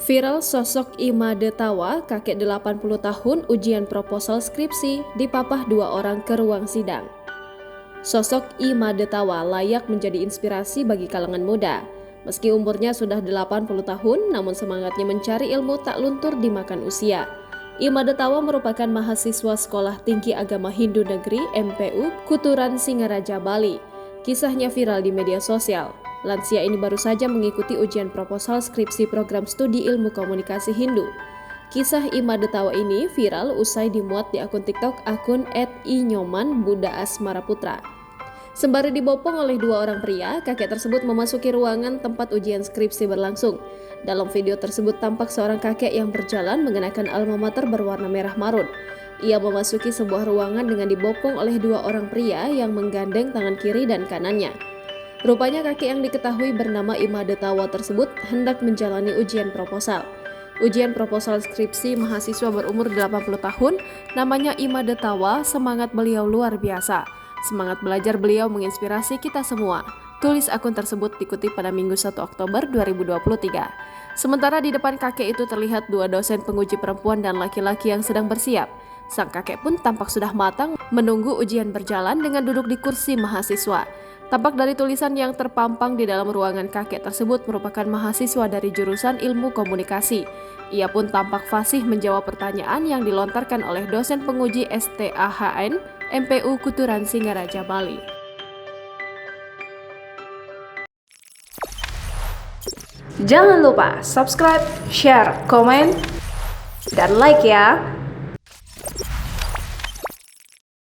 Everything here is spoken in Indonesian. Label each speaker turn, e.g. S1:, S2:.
S1: Viral sosok Imade Tawa, kakek 80 tahun ujian proposal skripsi dipapah dua orang ke ruang sidang. Sosok Imade Tawa layak menjadi inspirasi bagi kalangan muda. Meski umurnya sudah 80 tahun, namun semangatnya mencari ilmu tak luntur dimakan usia. Imade Tawa merupakan mahasiswa Sekolah Tinggi Agama Hindu Negeri (MPU) Kuturan Singaraja, Bali. Kisahnya viral di media sosial. Lansia ini baru saja mengikuti ujian proposal skripsi program studi ilmu komunikasi Hindu. Kisah Imade Tawa ini viral usai dimuat di akun TikTok akun @inyoman_buddha_asmara_putra. Sembari dibopong oleh dua orang pria, kakek tersebut memasuki ruangan tempat ujian skripsi berlangsung. Dalam video tersebut tampak seorang kakek yang berjalan mengenakan alma mater berwarna merah marun. Ia memasuki sebuah ruangan dengan dibopong oleh dua orang pria yang menggandeng tangan kiri dan kanannya. Rupanya kakek yang diketahui bernama Imade Tawa tersebut hendak menjalani ujian proposal. Ujian proposal skripsi mahasiswa berumur 80 tahun, namanya Imade Tawa, semangat beliau luar biasa. Semangat belajar beliau menginspirasi kita semua. Tulis akun tersebut dikutip pada Minggu 1 Oktober 2023. Sementara di depan kakek itu terlihat dua dosen penguji perempuan dan laki-laki yang sedang bersiap. Sang kakek pun tampak sudah matang menunggu ujian berjalan dengan duduk di kursi mahasiswa. Tampak dari tulisan yang terpampang di dalam ruangan, kakek tersebut merupakan mahasiswa dari jurusan ilmu komunikasi. Ia pun tampak fasih menjawab pertanyaan yang dilontarkan oleh dosen penguji STAHN MPU Kuturan Singaraja, Bali.
S2: Jangan lupa subscribe, share, komen, dan like ya!